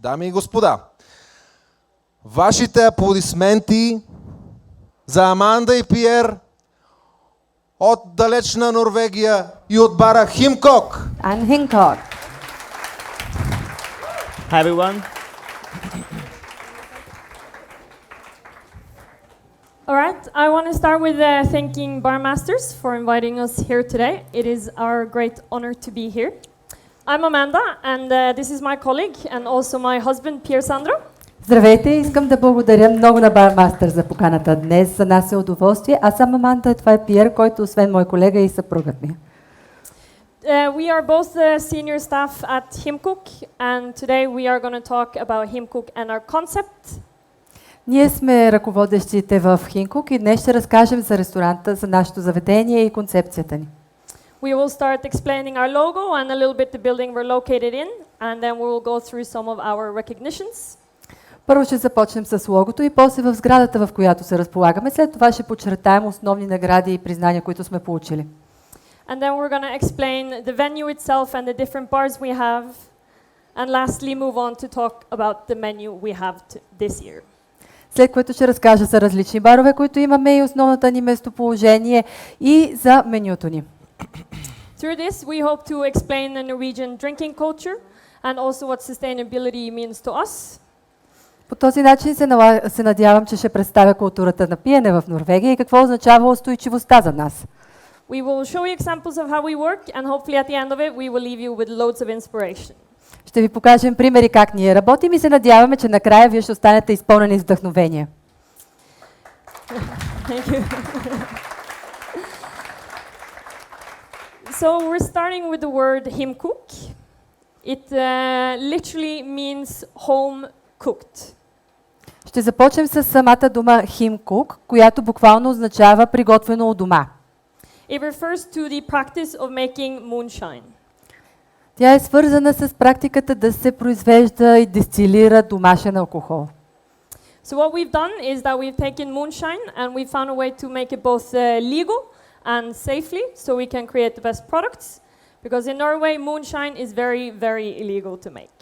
Дами и господа, вашите аплодисменти за Аманда и Пиер от далечна Норвегия и от бара HIMKOK. And HIMKOK. Hi everyone. All right, I want to start with thanking Bar Masters for inviting us here today. It is our great honor to be here. I'm Amanda, and this is my colleague and also my husband, Piersandro. Здравейте, искам да благодаря много на Barmaster за поканата днес. За нас е удоволствие. Аз съм Аманда, това е Пиер, който освен мой колега и съпругът ми. We are both the senior staff at HIMKOK, and today we are going to talk about HIMKOK and our concept. Ние сме ръководещите в HIMKOK и днес ще разкажем за ресторанта, за нашето заведение и концепцията ни. We will start explaining our logo and a little bit the building we're located in, and then we will go through some of our recognitions. Първо ще започнем с логото и после в сградата, в която се разполагаме. След това ще подчертаем основни награди и признания, които сме получили. And then we're going to explain the venue itself and the different bars we have, and lastly move on to talk about the menu we have this year. След което ще разкажа за различни барове, които имаме и основната ни местоположение и за менюто ни. Through this, we hope to explain the Norwegian drinking culture and also what sustainability means to us. По този начин се надявам, че ще представя културата на пиене в Норвегия и какво означава устойчивостта за нас. We will show you examples of how we work, and hopefully at the end of it, we will leave you with loads of inspiration. Ще ви покажем примери как ние работим и се надяваме, че накрая вие ще останете изпълнени с вдъхновение. Thank you. So we're starting with the word HIMKOK. It literally means home cooked. Ще започнем с самата дума HIMKOK, която буквално означава приготвено у дома. It refers to the practice of making moonshine. Тя е свързана с практиката да се произвежда и дестилира домашен алкохол. So what we've done is that we've taken moonshine and we found a way to make it both legal and safely, so we can create the best products. Because in Norway, moonshine is very, very illegal to make.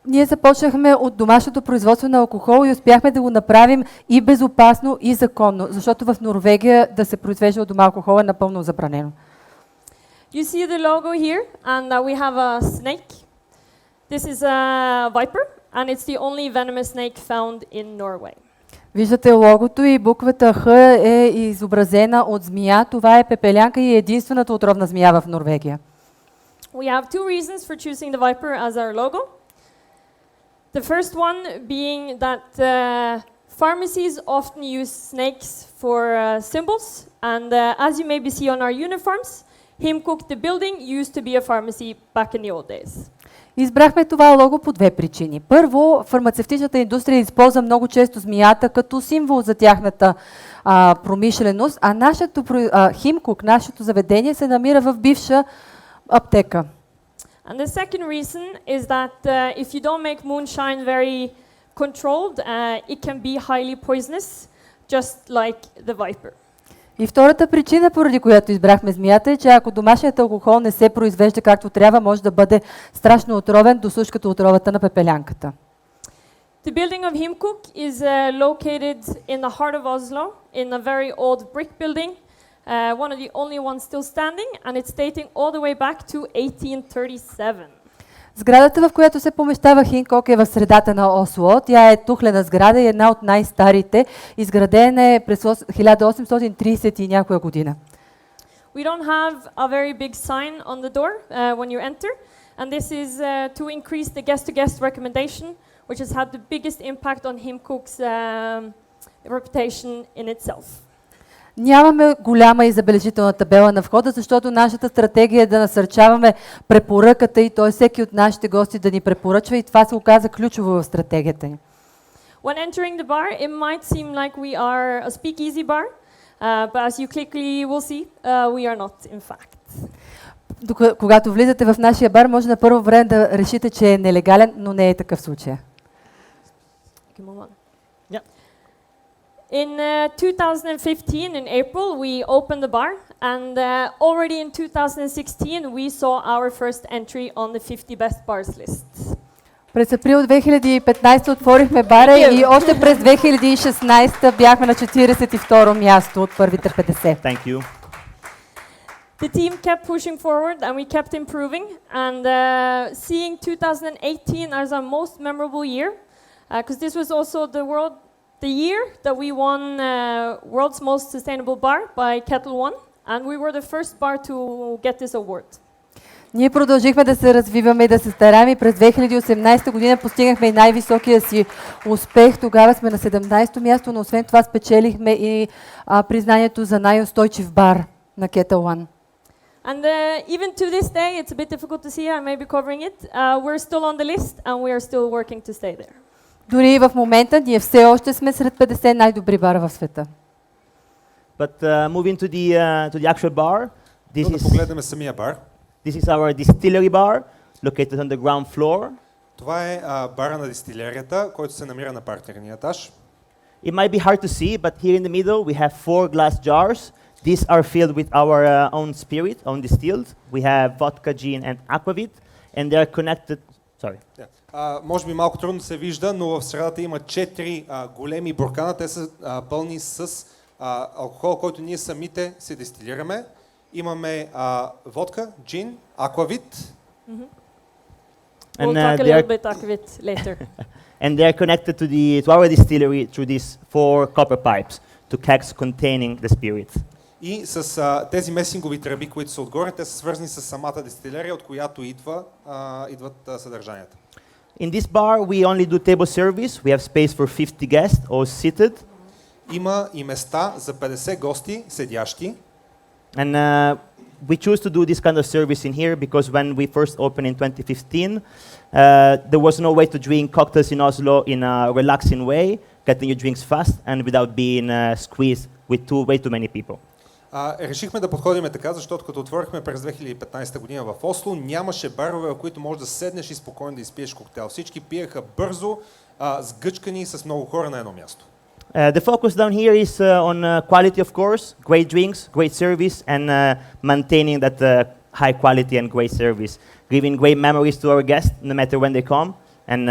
Ние започнахме от домашното производство на алкохол и успяхме да го направим и безопасно, и законно, защото в Норвегия да се произвежда от дома алкохол е напълно забранено. You see the logo here, and we have a snake. This is a viper, and it's the only venomous snake found in Norway. Виждате логото и буквата Х е изобразена от змия. Това е пепелянка и единствената отровна змия в Норвегия. We have two reasons for choosing the viper as our logo. The first one being that pharmacies often use snakes for symbols, and as you maybe see on our uniforms, HIMKOK, the building, used to be a pharmacy back in the old days. Избрахме това лого по две причини. Първо, фармацевтичната индустрия използва много често змията като символ за тяхната промишленост, а нашето HIMKOK, нашето заведение, се намира в бивша аптека. And the second reason is that if you don't make moonshine very controlled, it can be highly poisonous, just like the viper. И втората причина, поради която избрахме змията, е, че ако домашният алкохол не се произвежда както трябва, може да бъде страшно отровен, досуж като отровата на пепелянката. The building of HIMKOK is located in the heart of Oslo, in a very old brick building, one of the only ones still standing, and it's dating all the way back to 1837. Сградата, в която се помещава HIMKOK, е в средата на Осло. Тя е тухлена сграда и една от най-старите. Изградена е през 1830 и някоя година. We don't have a very big sign on the door when you enter, and this is to increase the guest-to-guest recommendation, which has had the biggest impact on HIMKOK's reputation in itself. Нямаме голяма и забележителна табела на входа, защото нашата стратегия е да насърчаваме препоръката и т.е. всеки от нашите гости да ни препоръчва и това се оказа ключово в стратегията ни. When entering the bar, it might seem like we are a speakeasy bar, but as you quickly will see, we are not in fact. Когато влизате в нашия бар, може на първо време да решите, че е нелегален, но не е такъв случай. In 2015, in April, we opened the bar, and already in 2016, we saw our first entry on the 50 best bars list. През април 2015 отворихме бара и още през 2016 бяхме на 42-ро място от първите 50. Thank you. The team kept pushing forward and we kept improving, and seeing 2018 as our most memorable year, because this was also the year that we won World's Most Sustainable Bar by Kettle One, and we were the first bar to get this award. Ние продължихме да се развиваме и да се стараем и през 2018 година постигнахме и най-високия си успех. Тогава сме на 17-то място, но освен това спечелихме и признанието за най-устойчив бар на Kettle One. And even to this day, it's a bit difficult to see, I may be covering it, we're still on the list and we are still working to stay there. Дори и в момента ние все още сме сред 50 най-добри бара в света. But moving to the actual bar, Но да погледнем самия бар. this is our distillery bar, located on the ground floor. Това е бара на дистилерията, който се намира на партерния етаж. It might be hard to see, but here in the middle we have 4 glass jars. These are filled with our own spirit, own distilled. We have vodka, gin, and aquavit, and they are connected. Sorry. Може би малко трудно се вижда, но в средата има 4 големи буркана. Те са пълни с алкохол, който ние самите се дестилираме. Имаме водка, джин, аквавит. We'll talk a little bit of it later. And they are connected to our distillery through these 4 copper pipes to kegs containing the spirit. И с тези месингови тръби, които са отгоре, те са свързани с самата дестилерия, от която идват съдържанията. In this bar, we only do table service. We have space for 50 guests, all seated. Има и места за 50 гости, седящи. And we choose to do this kind of service in here because when we first opened in 2015, there was no way to drink cocktails in Oslo in a relaxing way, getting your drinks fast and without being squeezed with way too many people. Решихме да подходим така, защото като отворихме през 2015 година в Осло, нямаше барове, в които можеш да седнеш и спокойно да изпиеш коктейл. Всички пиеха бързо, сгъчкани с много хора на едно място. The focus down here is on quality, of course, great drinks, great service, and maintaining that high quality and great service, giving great memories to our guests, no matter when they come, and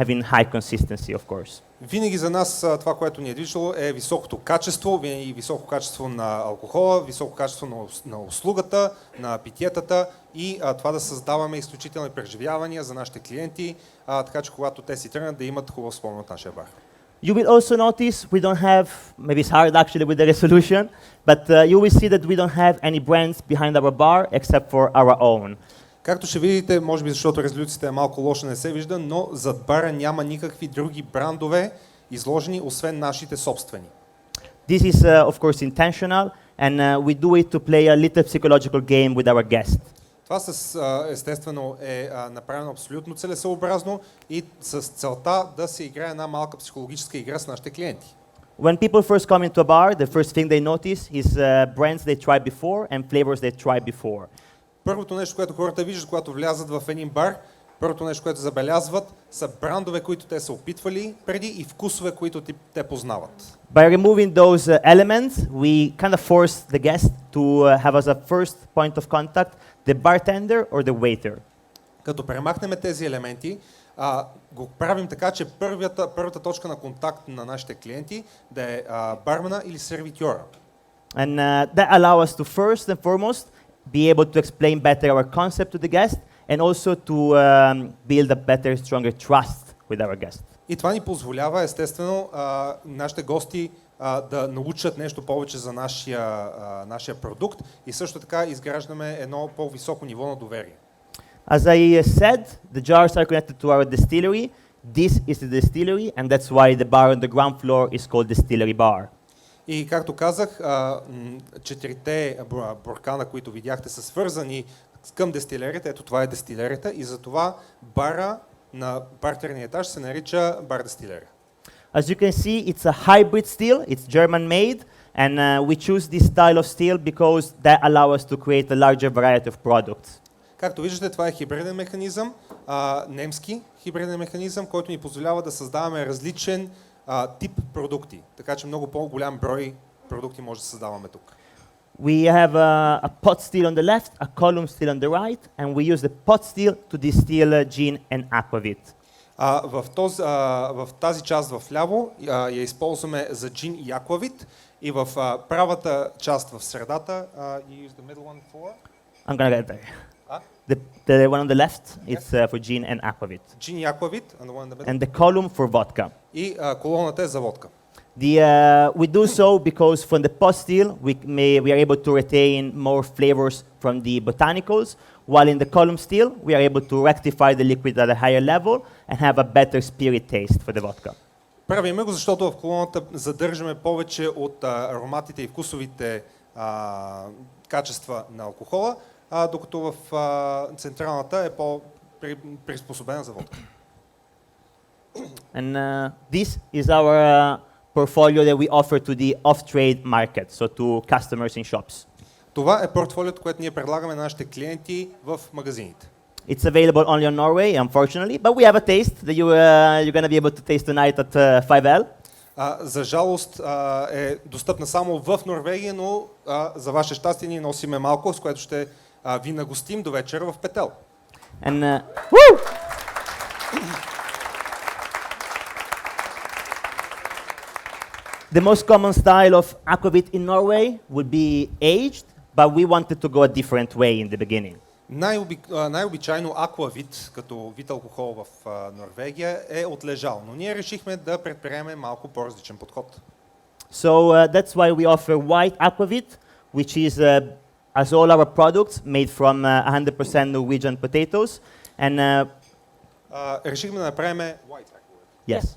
having high consistency, of course. Винаги за нас това, което ни е движило, е високото качество, винаги високо качество на алкохола, високо качество на услугата, на питиетата и това да създаваме изключителни преживявания за нашите клиенти, така че когато те си тръгнат да имат хубав спомен от нашия бар. You will also notice we don't have, maybe it's hard actually with the resolution, but you will see that we don't have any brands behind our bar except for our own. Както ще видите, може би защото резолюцията е малко лоша, не се вижда, но зад бара няма никакви други брандове изложени, освен нашите собствени. This is of course intentional and we do it to play a little psychological game with our guests. Това естествено е направено абсолютно целесъобразно и с целта да се играе една малка психологическа игра с нашите клиенти. When people first come into a bar, the first thing they notice is brands they tried before and flavors they tried before. Първото нещо, което хората виждат, когато влязат в един бар, първото нещо, което забелязват, са брандове, които те са опитвали преди и вкусове, които те познават. By removing those elements, we kind of force the guest to have as a first point of contact the bartender or the waiter. Като премахнем тези елементи, го правим така, че първата точка на контакт на нашите клиенти да е бармана или сервитьора. And that allows us to first and foremost be able to explain better our concept to the guest and also to build a better, stronger trust with our guest. И това ни позволява, естествено, нашите гости да научат нещо повече за нашия продукт и също така изграждаме едно по-високо ниво на доверие. As I said, the jars are connected to our distillery. This is the distillery and that's why the bar on the ground floor is called Distillery Bar. И както казах, 4 буркана, които видяхте, са свързани към дестилерията. Ето това е дестилерията и затова бара на партерния етаж се нарича бар дестилерия. As you can see, it's a hybrid steel. It's German made and we choose this style of steel because that allows us to create a larger variety of products. Както виждате, това е хибриден механизъм, немски хибриден механизъм, който ни позволява да създаваме различен тип продукти, така че много по-голям брой продукти може да създаваме тук. We have a pot still on the left, a column still on the right, and we use the pot still to distill gin and aquavit. В тази част в ляво я използваме за джин и аквавит, и в правата част в средата you use the middle one for? I'm gonna get there. The one on the left, it's for gin and aquavit. Gin и аквавит, and the one in the middle. And the column for vodka. И колоната е за водка. We do so because from the pot still we are able to retain more flavors from the botanicals, while in the column still we are able to rectify the liquid at a higher level and have a better spirit taste for the vodka. Правиме го, защото в колоната задържаме повече от ароматите и вкусовите качества на алкохола, докато в централната е по-приспособена за водка. And this is our portfolio that we offer to the off-trade market, so to customers in shops. Това е портфолиото, което ние предлагаме на нашите клиенти в магазините. It's available only in Norway, unfortunately, but we have a taste that you're going to be able to taste tonight at 5L. За жалост е достъпна само в Норвегия, но за ваше щастие ние носиме малко, с което ще ви нагостим до вечера в Петел. And the most common style of aquavit in Norway would be aged, but we wanted to go a different way in the beginning. Най-обичайно аквавит, като вид алкохол в Норвегия, е отлежал, но ние решихме да предприемем малко по-различен подход. So that's why we offer white aquavit, which is, as all our products, made from 100% Norwegian potatoes. And решихме да направим yes.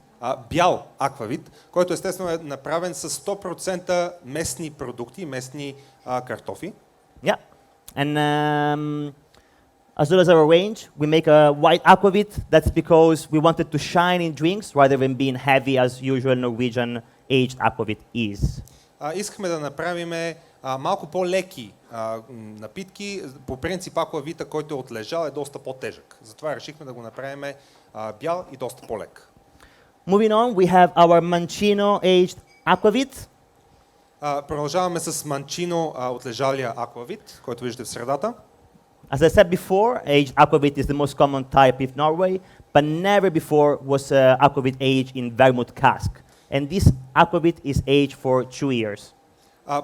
бял аквавит, който естествено е направен с 100% местни продукти, местни картофи. Yeah. And as well as our range, we make a white aquavit. That's because we wanted to shine in drinks rather than being heavy as usual Norwegian aged aquavit is. Искахме да направим малко по-леки напитки. По принцип аквавита, който е отлежал, е доста по-тежък. Затова решихме да го направим бял и доста по-лек. Moving on, we have our Marchisio aged aquavit. Продължаваме с Манчино отлежалия аквавит, който виждате в средата. As I said before, aged aquavit is the most common type in Norway, but never before was aquavit aged in vermouth cask. And this aquavit is aged for 2 years.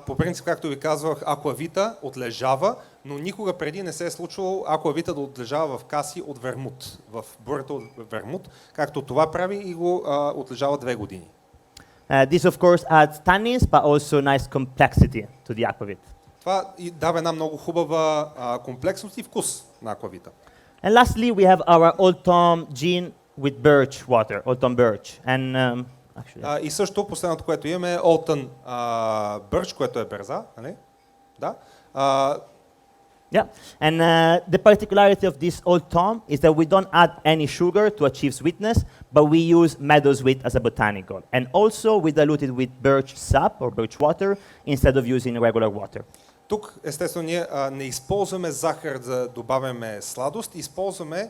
По принцип, както ви казвах, аквавита отлежава, но никога преди не се е случвало аквавита да отлежава в каси от вермут, в бурата от вермут, както това прави и го отлежава 2 години. This of course adds tannins, but also nice complexity to the aquavit. Това дава една много хубава комплексност и вкус на аквавита. And lastly, we have our Old Tom gin with birch water, Old Tom birch. And и също последното, което имаме е Олтън бърч, което е берза, нали? Да. Yeah, and the particularity of this Old Tom is that we don't add any sugar to achieve sweetness, but we use meadowsweet as a botanical. And also we dilute it with birch sap or birch water instead of using regular water. Тук, естествено, ние не използваме захар да добавяме сладост, използваме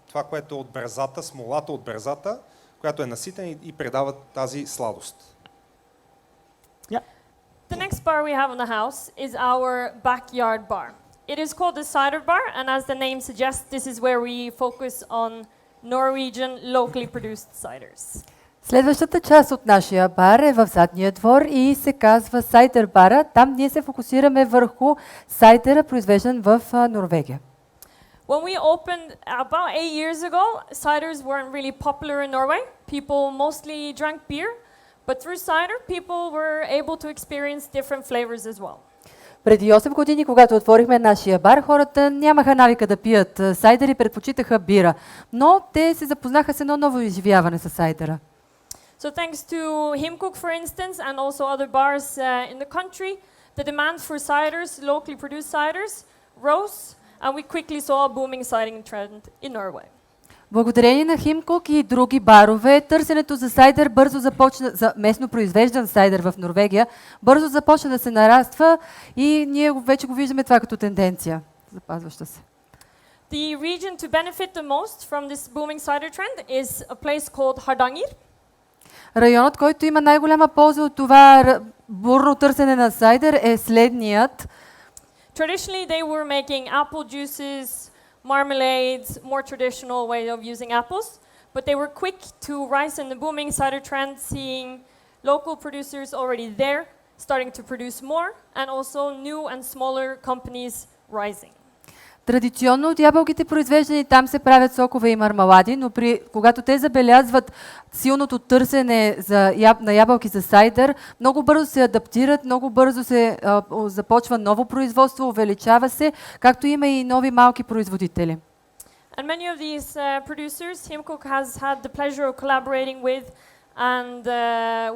това, което е от берзата, смолата от берзата, която е наситена и предава тази сладост. Yeah. The next bar we have on the house is our backyard bar. It is called the cider bar, and as the name suggests, this is where we focus on Norwegian locally produced ciders. Следващата част от нашия бар е в задния двор и се казва сайдер бара. Там ние се фокусираме върху сайдера, произвеждан в Норвегия. When we opened about 8 years ago, ciders weren't really popular in Norway. People mostly drank beer, but through cider, people were able to experience different flavors as well. Преди 8 години, когато отворихме нашия бар, хората нямаха навика да пият сайдер и предпочитаха бира, но те се запознаха с едно ново изживяване с сайдера. So thanks to HIMKOK, for instance, and also other bars in the country, the demand for ciders, locally produced ciders, rose, and we quickly saw a booming ciding trend in Norway. Благодарение на HIMKOK и други барове, търсенето за сайдер бързо започна, за местно произвеждан сайдер в Норвегия, бързо започна да се нараства и ние вече го виждаме това като тенденция, запазваща се. The region to benefit the most from this booming cider trend is a place called Hardanger. Районът, който има най-голяма полза от това бурно търсене на сайдер е следният. Traditionally, they were making apple juices, marmalades, more traditional way of using apples, but they were quick to rise in the booming cider trend, seeing local producers already there, starting to produce more, and also new and smaller companies rising. Традиционно от ябълките произвеждани там се правят сокове и мармалади, но когато те забелязват силното търсене на ябълки за сайдер, много бързо се адаптират, много бързо се започва ново производство, увеличава се, както има и нови малки производители. And many of these producers, HIMKOK has had the pleasure of collaborating with and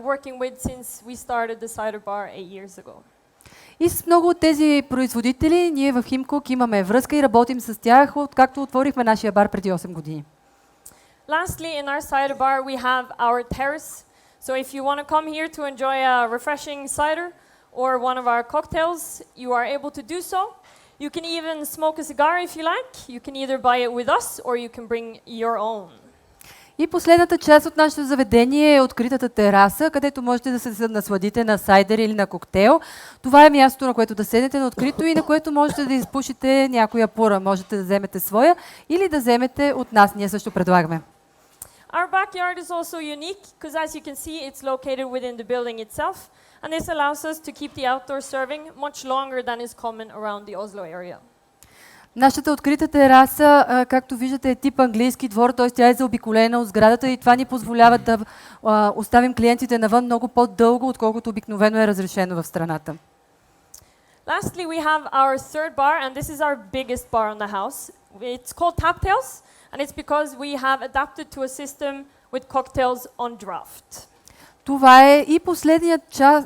working with since we started the cider bar 8 years ago. И с много от тези производители ние в HIMKOK имаме връзка и работим с тях, откакто отворихме нашия бар преди 8 години. Lastly, in our cider bar we have our terrace. So if you want to come here to enjoy a refreshing cider or one of our cocktails, you are able to do so. You can even smoke a cigar if you like. You can either buy it with us or you can bring your own. И последната част от нашето заведение е откритата тераса, където можете да се насладите на сайдер или на коктейл. Това е място, на което да седнете на открито и на което можете да изпушите някоя пура. Можете да вземете своя или да вземете от нас. Ние също предлагаме. Our backyard is also unique because as you can see it's located within the building itself and this allows us to keep the outdoor serving much longer than is common around the Oslo area. Нашата открита тераса, както виждате, е тип английски двор, т.е. тя е заобиколена от сградата и това ни позволява да оставим клиентите навън много по-дълго, отколкото обикновено е разрешено в страната. Lastly, we have our third bar and this is our biggest bar in the house. It's called Taptails and it's because we have adapted to a system with cocktails on draft. Това е и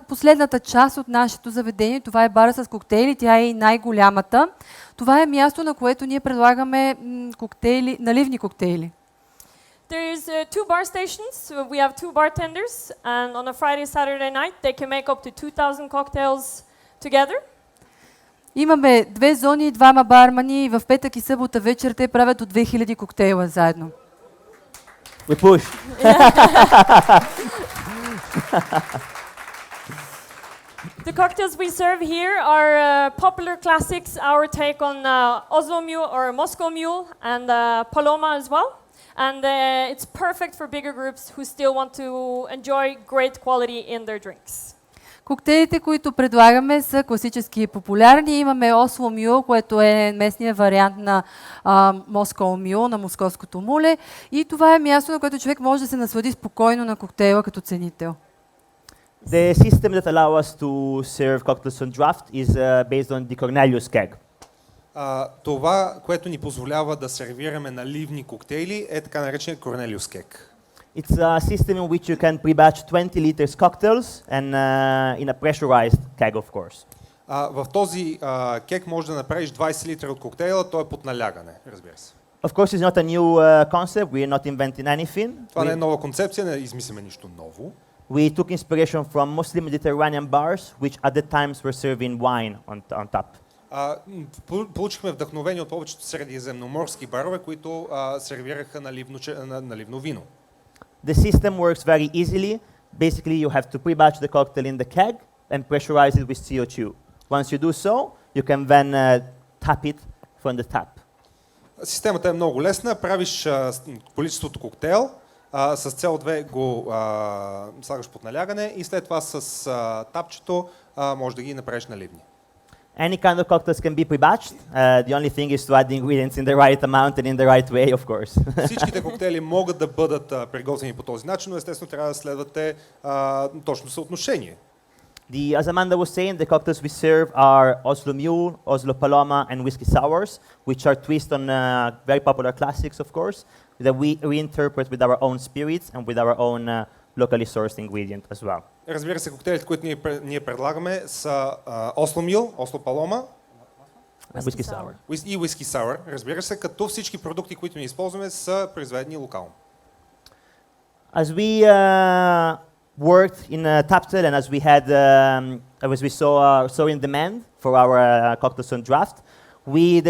последната част от нашето заведение. Това е бара с коктейли. Тя е и най-голямата. Това е място, на което ние предлагаме коктейли, наливни коктейли. There is two bar stations. We have two bartenders and on a Friday, Saturday night they can make up to 2000 cocktails together. Имаме две зони и двама бармани и в петък и събота вечер те правят до 2000 коктейла заедно. We push. The cocktails we serve here are popular classics, our take on Oslo Mule or Moscow Mule and Paloma as well. And it's perfect for bigger groups who still want to enjoy great quality in their drinks. Коктейлите, които предлагаме, са класически и популярни. Имаме Осло Мюл, което е местният вариант на Москоу Мюл, на московското муле. И това е място, на което човек може да се наслади спокойно на коктейла като ценител. The system that allows us to serve cocktails on draft is based on the Cornelius keg. Това, което ни позволява да сервираме наливни коктейли, е така наречен Cornelius кек. It's a system in which you can pre-batch 20 liters cocktails and in a pressurized keg, of course. В този кек може да направиш 20 литра от коктейла, той е под налягане, разбира се. Of course, it's not a new concept. We are not inventing anything. Това не е нова концепция, не измисляме нищо ново. We took inspiration from Muslim Mediterranean bars, which at the times were serving wine on top. Получихме вдъхновение от повечето средиземноморски барове, които сервираха наливно вино. The system works very easily. Basically, you have to pre-batch the cocktail in the keg and pressurize it with CO2. Once you do so, you can then tap it from the tap. Системата е много лесна. Правиш количеството коктейл, с CO2 го слагаш под налягане и след това с тапчето може да ги направиш наливни. Any kind of cocktails can be pre-batched. The only thing is to add the ingredients in the right amount and in the right way, of course. Всичките коктейли могат да бъдат приготвени по този начин, но естествено трябва да следвате точно съотношение. As Amanda was saying, the cocktails we serve are Oslo Mule, Oslo Paloma, and Whiskey Sours, which are twists on very popular classics, of course, that we reinterpret with our own spirits and with our own locally sourced ingredient as well. Разбира се, коктейлите, които ние предлагаме са Oslo Mule, Oslo Paloma Whiskey Sour. И Whiskey Sour, разбира се, като всички продукти, които ние използваме, са произведени локално. As we worked in Taptel and as we saw in demand for our cocktails on draft, we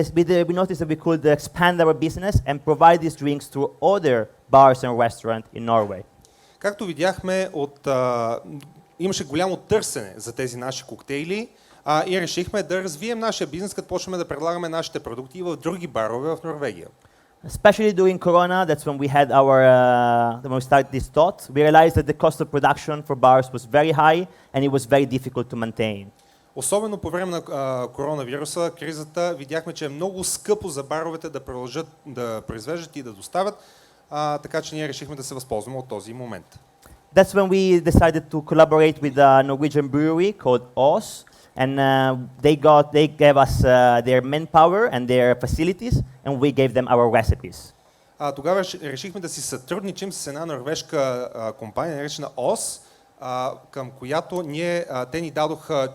noticed that we could expand our business and provide these drinks to other bars and restaurants in Norway. Както видяхме, имаше голямо търсене за тези наши коктейли и решихме да развием нашия бизнес, като почваме да предлагаме нашите продукти и в други барове в Норвегия. Especially during Corona, that's when we had when we started this thought, we realized that the cost of production for bars was very high and it was very difficult to maintain. Особено по време на коронавируса, кризата, видяхме, че е много скъпо за баровете да продължат да произвеждат и да доставят, така че ние решихме да се възползваме от този момент. That's when we decided to collaborate with a Norwegian brewery called Os, and they gave us their manpower and their facilities, and we gave them our recipes. Тогава решихме да си сътрудничим с една норвежка компания, наречена Os, към която те ни дадоха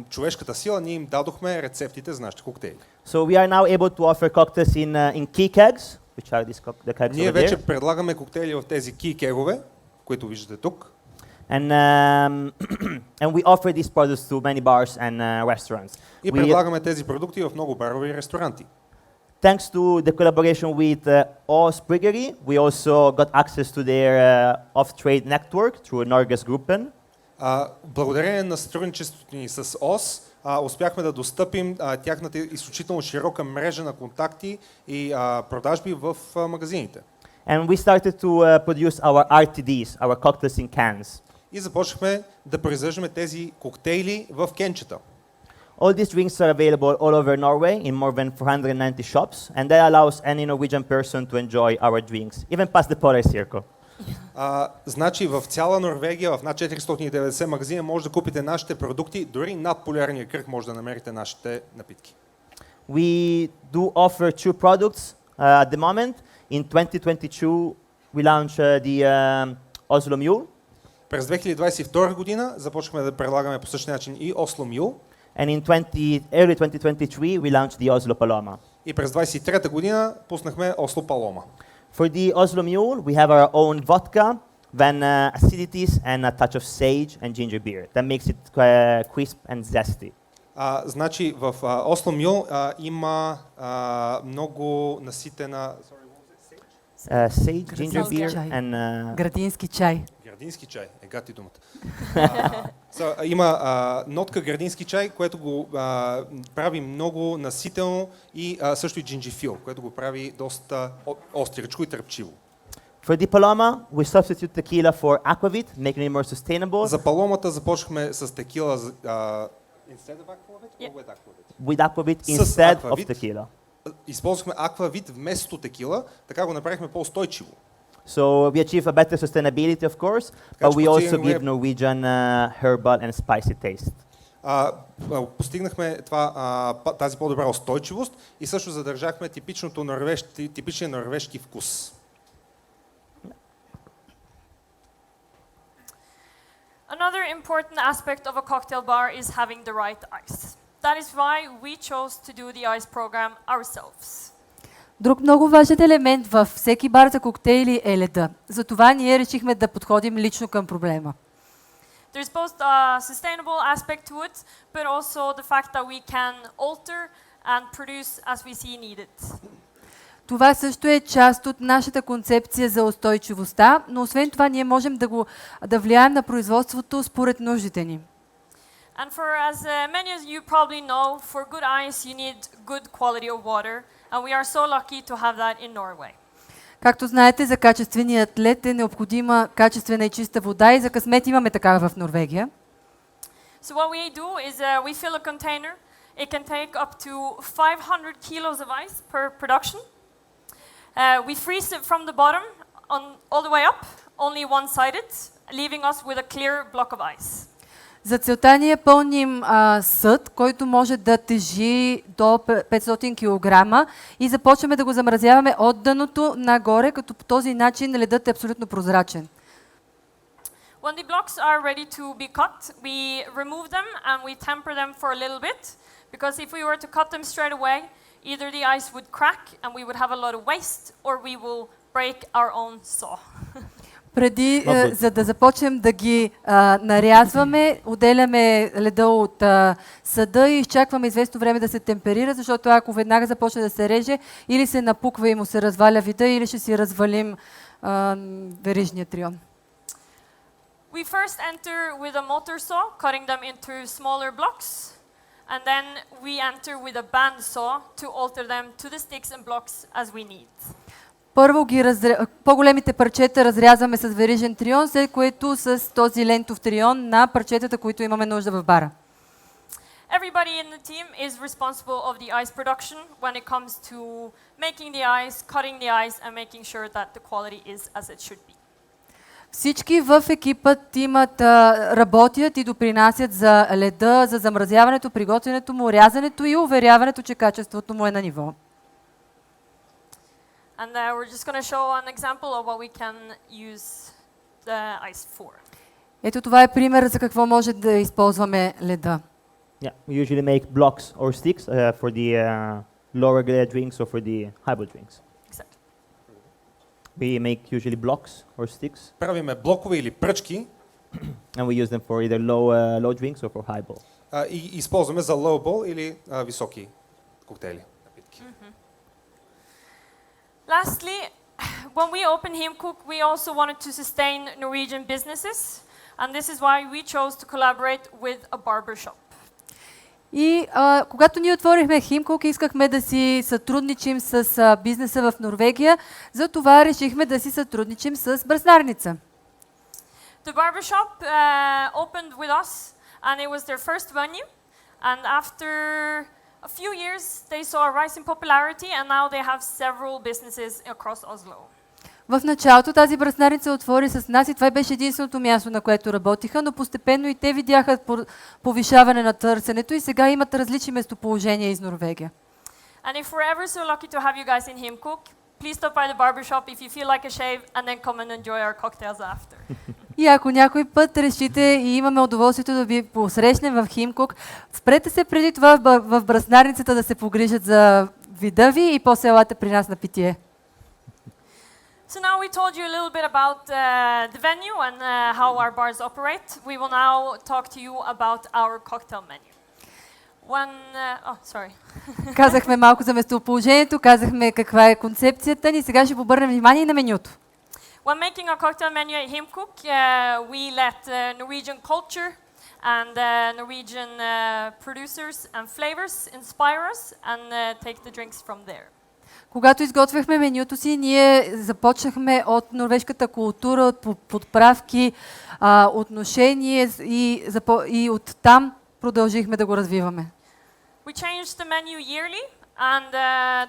човешката сила, ние им дадохме рецептите за нашите коктейли. So we are now able to offer cocktails in key kegs, which are the kegs Ние over вече there. предлагаме коктейли в тези key кегове, които виждате тук. And we offer these products to many bars and restaurants. И предлагаме тези продукти в много барове и ресторанти. Thanks to the collaboration with Os Brewery, we also got access to their off-trade network through Norges Gruppen. Благодарение на сътрудничеството ни с ОС, успяхме да достъпим тяхната изключително широка мрежа на контакти и продажби в магазините. And we started to produce our RTDs, our cocktails in cans. И започнахме да произвеждаме тези коктейли в кенчета. All these drinks are available all over Norway in more than 490 shops, and that allows any Norwegian person to enjoy our drinks, even past the polar circle. Значи в цяла Норвегия, в над 490 магазина може да купите нашите продукти, дори над полярния кръг може да намерите нашите напитки. We do offer two products at the moment. In 2022, we launched the Oslo Mule. През 2022 година започнахме да предлагаме по същия начин и Oslo Mule. And in early 2023, we launched the Oslo Paloma. И през 2023 година пуснахме Oslo Paloma. For the Oslo Mule, we have our own vodka, then acidities, and a touch of sage and ginger beer. That makes it crisp and zesty. Значи в Oslo Mule има много наситена... Sage, ginger beer, and... Градински чай. Градински чай, гати думата. Има нотка градински чай, което го прави много наситено и също и джинджифил, което го прави доста остричко и тръпчиво. For the Paloma, we substitute tequila for aquavit, making it more sustainable. За паломата започнахме с текила instead of aquavit, Yeah. or with aquavit? With aquavit instead of aquavit. tequila. Използвахме аквавит вместо текила, така го направихме по-устойчиво. So we achieve a better sustainability, of course, but we also give Norwegian herbal and spicy taste. Постигнахме тази по-добра устойчивост и също задържахме типичния норвежки вкус. Another important aspect of a cocktail bar is having the right ice. That is why we chose to do the ice program ourselves. Друг много важен елемент във всеки бар за коктейли е леда. Затова ние решихме да подходим лично към проблема. There's both a sustainable aspect to it, but also the fact that we can alter and produce as we see needed. Това също е част от нашата концепция за устойчивостта, но освен това ние можем да влияем на производството според нуждите ни. And for as many as you probably know, for good ice you need good quality of water, and we are so lucky to have that in Norway. Както знаете, за качественият лед е необходима качествена и чиста вода и за късмет имаме такава в Норвегия. So what we do is we fill a container. It can take up to 500 kilos of ice per production. We freeze it from the bottom all the way up, only one-sided, leaving us with a clear block of ice. За целта ние пълним съд, който може да тежи до 500 кг и започваме да го замразяваме от дъното нагоре, като по този начин ледът е абсолютно прозрачен. When the blocks are ready to be cut, we remove them and we temper them for a little bit, because if we were to cut them straight away, either the ice would crack and we would have a lot of waste, or we will break our own saw. Преди, за да започнем да ги нарязваме, отделяме леда от съда и изчакваме известно време да се темперира, защото ако веднага започне да се реже, или се напуква и му се разваля вида, или ще си развалим верижния трион. We first enter with a motor saw, cutting them into smaller blocks, and then we enter with a band saw to alter them to the sticks and blocks as we need. Първо по-големите парчета разрязваме с верижен трион, след което с този лентов трион на парчетата, които имаме нужда в бара. Everybody in the team is responsible of the ice production when it comes to making the ice, cutting the ice, and making sure that the quality is as it should be. Всички в екипът имат, работят и допринасят за леда, за замразяването, приготвянето му, рязането и уверяването, че качеството му е на ниво. And we're just going to show an example of what we can use the ice for. Ето това е пример за какво може да използваме леда. Yeah, we usually make blocks or sticks for the lower grade drinks or for the hybrid drinks. Exactly. We make usually blocks or sticks, Правиме блокове или пръчки and we use them for either low drinks or for highball. и използваме за lowball или високи коктейли. Напитки. Lastly, when we opened HIMKOK, we also wanted to sustain Norwegian businesses, and this is why we chose to collaborate with a barber shop. И когато ние отворихме HIMKOK, искахме да си сътрудничим с бизнеса в Норвегия, затова решихме да си сътрудничим с браснарница. The barber shop opened with us, and it was their first venue, and after a few years they saw a rise in popularity, and now they have several businesses across Oslo. В началото тази браснарница отвори с нас и това беше единственото място, на което работиха, но постепенно и те видяха повишаване на търсенето и сега имат различни местоположения из Норвегия. And if we're ever so lucky to have you guys in HIMKOK, please stop by the barbershop if you feel like a shave, and then come and enjoy our cocktails after. И ако някой път решите и имаме удоволствието да ви посрещнем в HIMKOK, спрете се преди това в браснарницата да се погрижат за вида ви и после елате при нас на питие. So now we told you a little bit about the venue and how our bars operate. We will now talk to you about our cocktail menu. Казахме малко за местоположението, казахме каква е концепцията ни, сега ще обърнем внимание и на менюто. When making a cocktail menu at HIMKOK, we let Norwegian culture and Norwegian producers and flavors inspire us and take the drinks from there. Когато изготвяхме менюто си, ние започнахме от норвежката култура, от подправки, отношение и оттам продължихме да го развиваме. We changed the menu yearly, and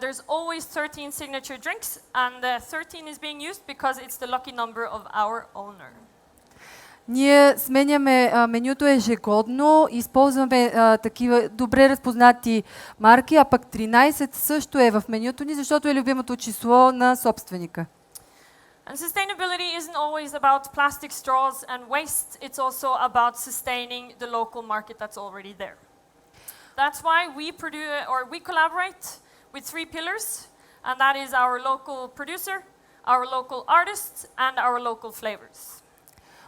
there's always 13 signature drinks, and 13 is being used because it's the lucky number of our owner. Ние сменяме менюто ежегодно, използваме такива добре разпознати марки, а пък 13 също е в менюто ни, защото е любимото число на собственика. And sustainability isn't always about plastic straws and waste, it's also about sustaining the local market that's already there. That's why we collaborate with 3 pillars, and that is our local producer, our local artists, and our local flavors.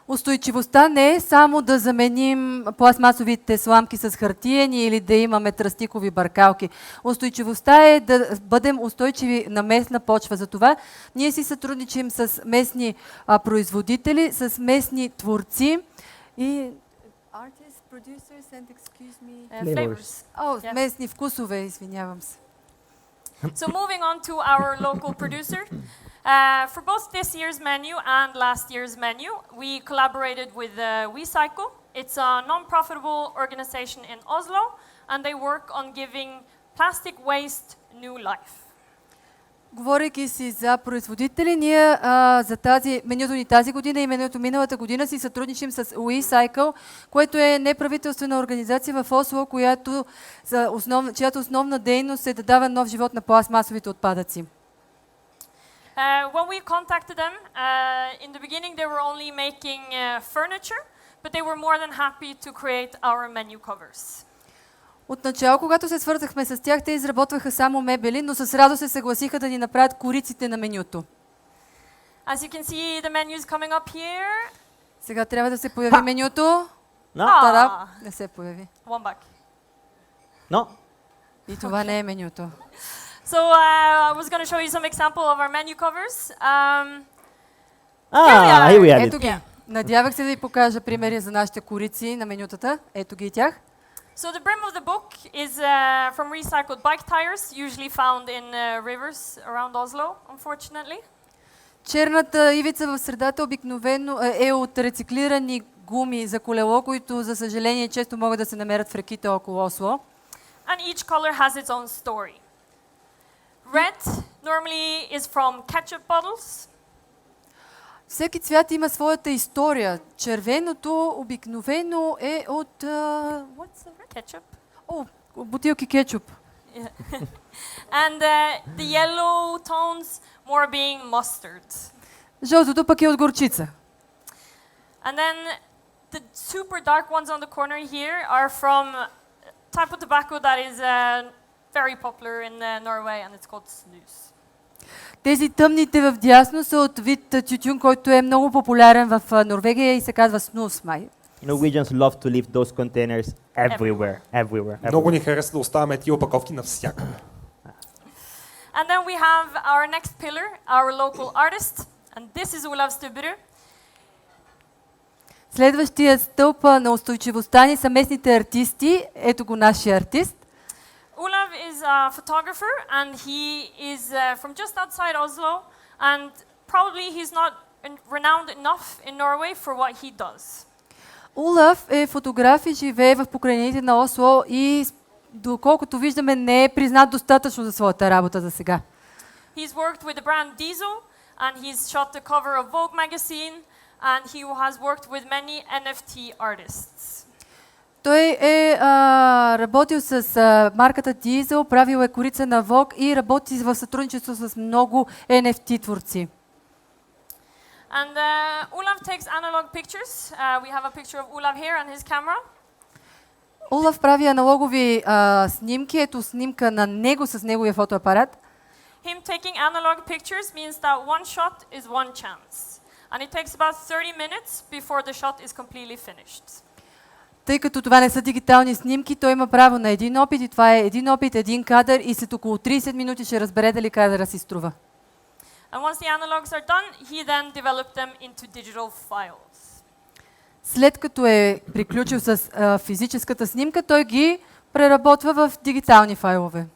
Устойчивостта не е само да заменим пластмасовите сламки с хартиени или да имаме тръстикови бъркалки. Устойчивостта е да бъдем устойчиви на местна почва. Затова ние си сътрудничим с местни производители, с местни творци и artists, producers and excuse me, Flavors. yeah. Местни вкусове, извинявам се. So moving on to our local producer. For both this year's menu and last year's menu, we collaborated with WeCycle. It's a non-profitable organization in Oslo, and they work on giving plastic waste new life. Говорейки си за производители, ние за менюто ни тази година и менюто миналата година си сътрудничим с WeCycle, което е неправителствена организация в Осло, чиято основна дейност е да дава нов живот на пластмасовите отпадъци. When we contacted them, in the beginning they were only making furniture, but they were more than happy to create our menu covers. Отначало, когато се свързахме с тях, те изработваха само мебели, но с радост се съгласиха да ни направят кориците на менюто. As you can see, the menu is coming up here. Сега трябва да се появи менюто. No. Не се появи. One back. No. И това не е менюто. So I was going to show you some example of our menu covers. Here we have Ето it. ги. Надявах се да ви покажа примери за нашите корици на менютата. Ето ги и тях. So the brim of the book is from recycled bike tires, usually found in rivers around Oslo, unfortunately. Черната ивица в средата обикновено е от рециклирани гуми за колело, които за съжаление често могат да се намерят в реките около Осло. And each color has its own story. Red normally is from ketchup bottles. Всеки цвят има своята история. Червеното обикновено е от What's the red? Ketchup. бутилки кетчуп. Yeah. And the yellow tones more being mustard. Жълтото пък е от горчица. And then the super dark ones on the corner here are from type of tobacco that is very popular in Norway, and it's called snus. Тези тъмните в дясно са от вид тютюн, който е много популярен в Норвегия и се казва снус май. Norwegians love to leave those containers everywhere. Много ни харесва да оставяме тия опаковки навсякъде. And then we have our next pillar, our local artist, and this is Olav Stubberud. Следващия стълб на устойчивостта ни са местните артисти. Ето го нашия артист. Olav is a photographer, and he is from just outside Oslo, and probably he's not renowned enough in Norway for what he does. Олаф е фотограф и живее в покрайнините на Осло и доколкото виждаме не е признат достатъчно за своята работа за сега. He's worked with the brand Diesel, and he's shot the cover of Vogue magazine, and he has worked with many NFT artists. Той е работил с марката Diesel, правил е корица на Vogue и работи в сътрудничество с много NFT творци. And Olav takes analog pictures. We have a picture of Olav here on his camera. Олаф прави аналогови снимки. Ето снимка на него с неговия фотоапарат. Him taking analog pictures means that one shot is one chance. And it takes about 30 minutes before the shot is completely finished. Тъй като това не са дигитални снимки, той има право на един опит и това е един опит, един кадър и след около 30 минути ще разбере дали кадъра си струва. And once the analogs are done, he then developed them into digital files. След като е приключил с физическата снимка, той ги преработва в дигитални файлове.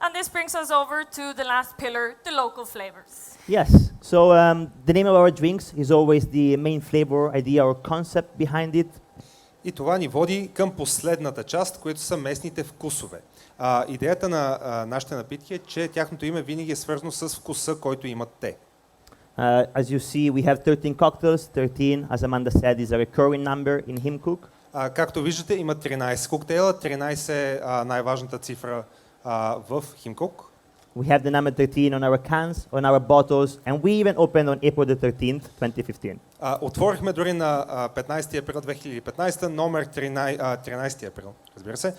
And this brings us over to the last pillar, the local flavors. Yes. So the name of our drinks is always the main flavor idea or concept behind it. И това ни води към последната част, които са местните вкусове. Идеята на нашите напитки е, че тяхното име винаги е свързано с вкуса, който имат те. As you see, we have 13 cocktails. 13, as Amanda said, is a recurring number in HIMKOK. Както виждате, има 13 коктейла. 13 е най-важната цифра в HIMKOK. We have the number 13 on our cans, on our bottles, and we even opened on April the 13th, 2015. Отворихме дори на 15 април 2015, номер 13 април, разбира се.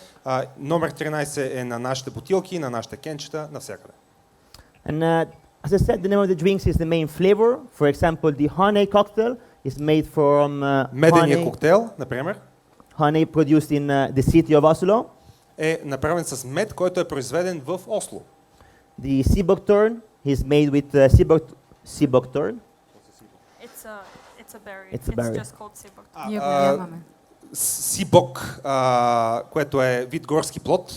Номер 13 е на нашите бутилки, на нашите кенчета, навсякъде. And as I said, the name of the drinks is the main flavor. For example, the honey cocktail is made from Медения коктейл, например, honey produced in the city of Oslo. е направен с мед, който е произведен в Осло. The Siboktorn is made with Siboktorn. It's a berry. It's a berry. just called sibok. Ние го нямаме. Сибок, което е вид горски плод.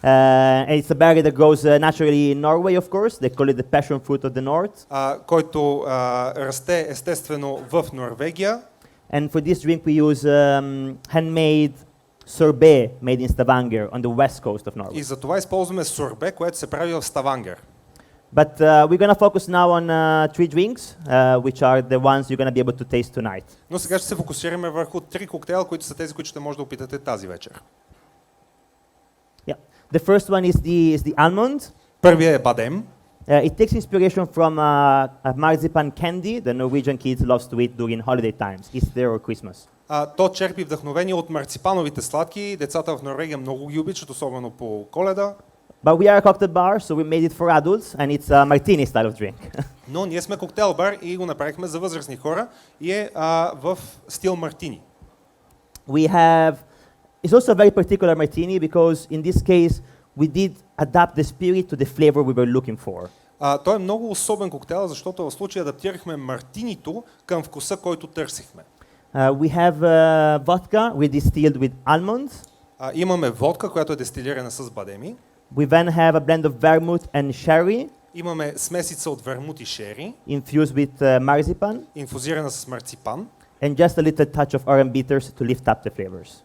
And it's a berry that grows naturally in Norway, of course. They call it the passion fruit of the north. Който расте естествено в Норвегия. And for this drink we use handmade sorbet made in Stavanger on the west coast of Norway. И за това използваме сорбе, което се прави в Ставангер. But we're going to focus now on three drinks, which are the ones you're going to be able to taste tonight. Но сега ще се фокусираме върху 3 коктейла, които са тези, които ще може да опитате тази вечер. Yeah. The first one is the almond. Първият е бадем. It takes inspiration from a marzipan candy that Norwegian kids loves to eat during holiday times, Easter or Christmas. То черпи вдъхновение от марципановите сладки. Децата в Норвегия много ги обичат, особено по Коледа. But we are a cocktail bar, so we made it for adults, and it's a martini style of drink. Но ние сме коктейл бар и го направихме за възрастни хора и е в стил мартини. We have, it's also a very particular martini because in this case we did adapt the spirit to the flavor we were looking for. Той е много особен коктейл, защото в случая адаптирахме мартинито към вкуса, който търсихме. We have vodka we distilled with almonds. Имаме водка, която е дестилирана с бадеми. We then have a blend of vermouth and sherry. Имаме смесица от вермут и шери, Infused with marzipan. инфузирана с марципан. And just a little touch of orange bitters to lift up the flavors.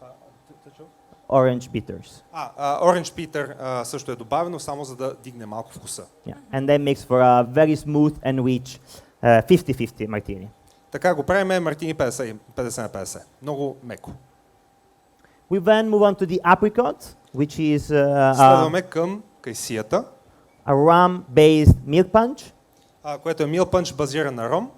Orange bitters. Orange bitter също е добавено, само за да дигне малко вкуса. Yeah. And that makes for a very smooth and rich 50-50 martini. Така го правим мартини 50 на 50. Много меко. We then move on to the apricot, which is Следваме към кайсията, a rum-based milk punch. което е мил пънч базиран на ром.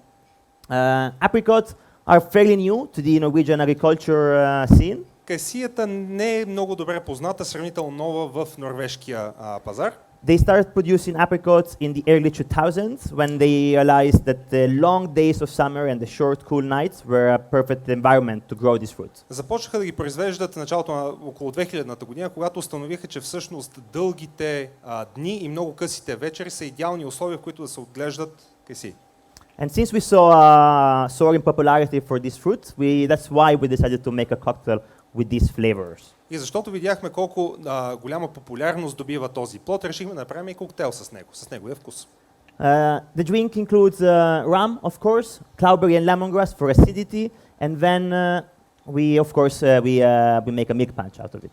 Apricots are fairly new to the Norwegian agriculture scene. Кайсията не е много добре позната, сравнително нова в норвежкия пазар. They started producing apricots in the early 2000s when they realized that the long days of summer and the short cool nights were a perfect environment to grow this fruit. Започнаха да ги произвеждат в началото на около 2000-та година, когато установиха, че всъщност дългите дни и много късите вечери са идеални условия, в които да се отглеждат кайси. And since we saw soaring popularity for this fruit, that's why we decided to make a cocktail with these flavors. И защото видяхме колко голяма популярност добива този плод, решихме да направим и коктейл с него, с неговия вкус. The drink includes rum, of course, cloudberry and lemongrass for acidity, and then we make a milk punch out of it.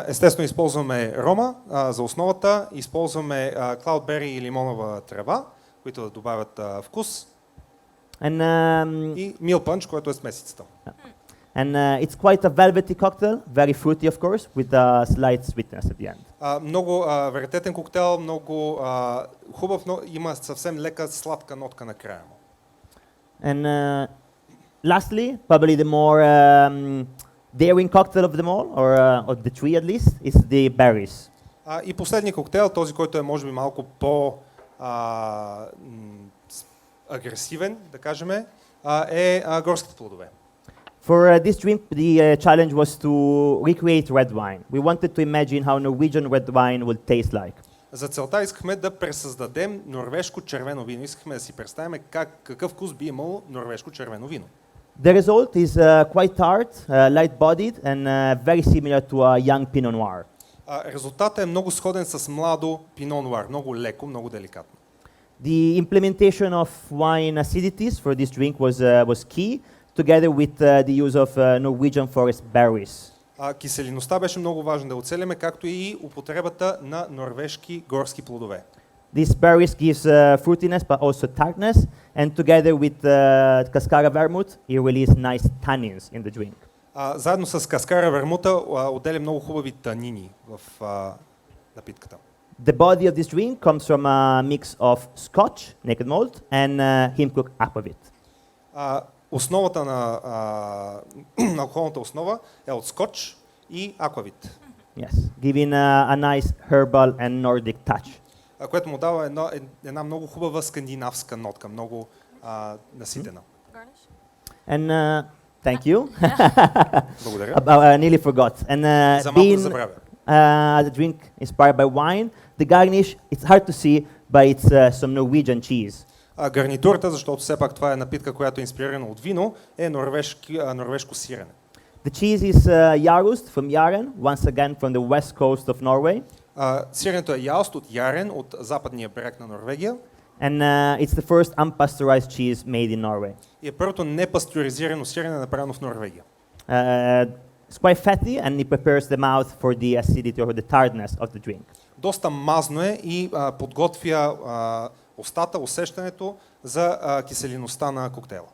Естествено използваме рома за основата, използваме клаудбери и лимонова трева, които да добавят вкус. And И мил пънч, който е смесицата. And it's quite a velvety cocktail, very fruity of course, with a slight sweetness at the end. Много вариететен коктейл, много хубав, но има съвсем лека сладка нотка накрая. And lastly, probably the more daring cocktail of them all, or of the three at least, is the berries. И последният коктейл, този, който е може би малко агресивен, да кажем, е горските плодове. For this drink, the challenge was to recreate red wine. We wanted to imagine how Norwegian red wine would taste like. За целта искахме да пресъздадем норвежко червено вино. Искахме да си представим какъв вкус би имало норвежко червено вино. The result is quite tart, light-bodied, and very similar to a young Pinot Noir. Резултатът е много сходен с младо пино нуар, много леко, много деликатно. The implementation of wine acidities for this drink was key, together with the use of Norwegian forest berries. Киселиността беше много важно да оцелиме, както и употребата на норвежки горски плодове. These berries gives fruitiness but also tartness, and together with cascara vermouth, it releases nice tannins in the drink. Заедно с каскара вермута отделя много хубави танини в напитката. The body of this drink comes from a mix of Scotch, naked malt, and HIMKOK aquavit. Основата на алкохолната основа е от скотч и аквавит. Yes, giving a nice herbal and Nordic touch. Което му дава една много хубава скандинавска нотка, много наситена. And thank you. Благодаря. I nearly forgot. And За малко да забравя. the drink inspired by wine, the garnish, it's hard to see, but it's some Norwegian cheese. Гарнитурата, защото все пак това е напитка, която е инспирирана от вино, е норвежко сирене. The cheese is Jarust from Jaren, once again from the west coast of Norway. Сиренето е яост от Ярен, от западния бряг на Норвегия. And it's the first unpasteurized cheese made in Norway. И е първото непастеризирано сирене, направено в Норвегия. It's quite fatty and it prepares the mouth for the acidity or the tartness of the drink. Доста мазно е и подготвя устата, усещането за киселиността на коктейла.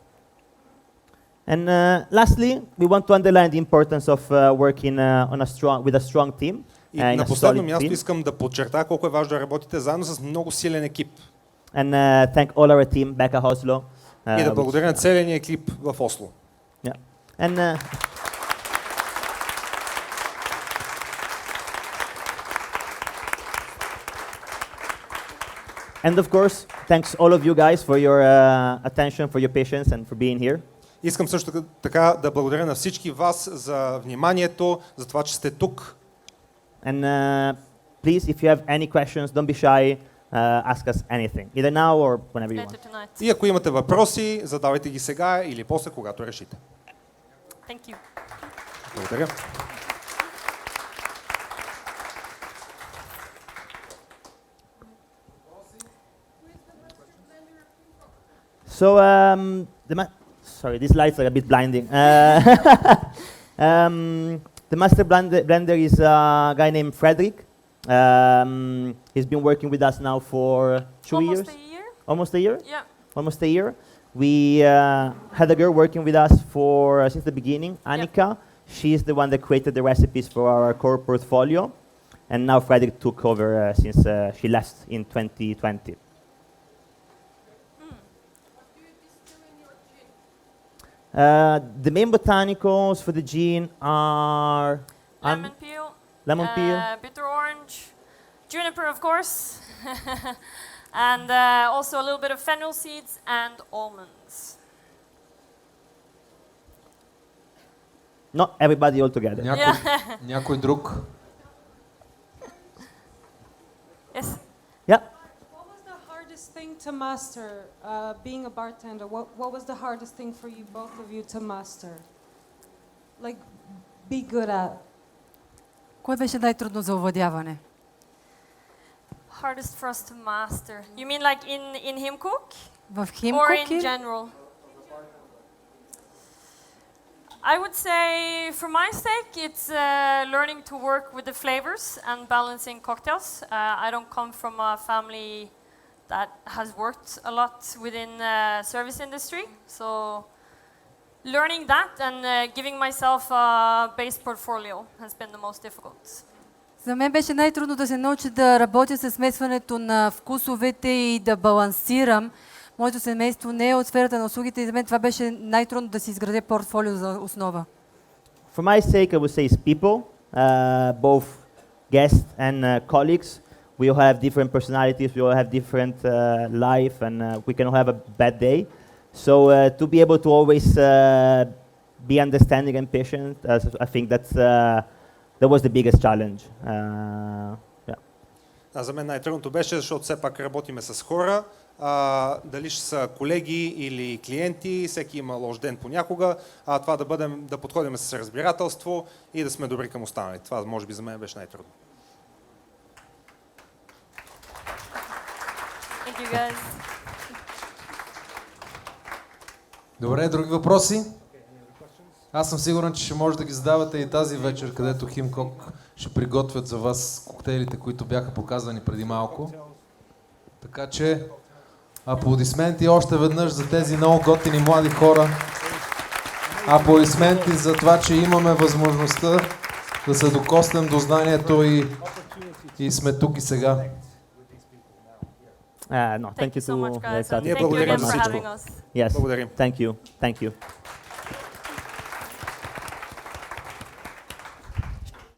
And lastly, we want to underline the importance of working with a strong team. И на последно място искам да подчертая колко е важно да работите заедно с много силен екип. And thank all our team back at Oslo. И да благодаря на целия ни екип в Осло. Yeah. And and of course, thanks all of you guys for your attention, for your patience, and for being here. Искам също така да благодаря на всички вас за вниманието, за това, че сте тук. And please, if you have any questions, don't be shy. ask us anything, either now or whenever you Later want. tonight. И ако имате въпроси, задавайте ги сега или после, когато решите. Thank you. Благодаря. So, sorry, these lights are a bit blinding. The master blender is a guy named Frederick. He's been working with us now for 2 years. Almost a year? Almost a year? Yeah. Almost a year. We had a girl working with us for since the beginning, Annika. She's the one that created the recipes for our core portfolio. And now Frederick took over since she left in 2020. The main botanicals for the gin are Lemon peel. lemon peel. Bitter orange. Juniper, of course. And also a little bit of fennel seeds and almonds. Not everybody all together. Някой друг? Yes. Yeah. What was the hardest thing to master, being a bartender? What was the hardest thing for you, both of you, to master? Like, be good at? Кое беше най-трудно за овладяване? Hardest for us to master. You mean like in HIMKOK? В Or HIMKOK in general? I would say, for my sake, it's learning to work with the flavors and balancing cocktails. I don't come from a family that has worked a lot within service industry, so learning that and giving myself a base portfolio has been the most difficult. За мен беше най-трудно да се науча да работя с смесването на вкусовете и да балансирам. Моето семейство не е от сферата на услугите и за мен това беше най-трудно да си изградя портфолио за основа. For my sake, I would say it's people, both guests and colleagues. We all have different personalities, we all have different life, and we can all have a bad day. So to be able to always be understanding and patient, I think that was the biggest challenge. Yeah. За мен най-трудното беше, защото все пак работиме с хора, дали ще са колеги или клиенти, всеки има лош ден понякога, това да подходим с разбирателство и да сме добри към останалите. Това може би за мен беше най-трудно. Thank you, guys. Добре, други въпроси? Аз съм сигурен, че ще може да ги задавате и тази вечер, където HIMKOK ще приготвят за вас коктейлите, които бяха показани преди малко. Така че аплодисменти още веднъж за тези много готини млади хора. Аплодисменти за това, че имаме възможността да се докоснем до знанието и сме тук и сега. No, thank you so much, guys. to Ние благодарим за всичко. Yes, Благодарим. thank you.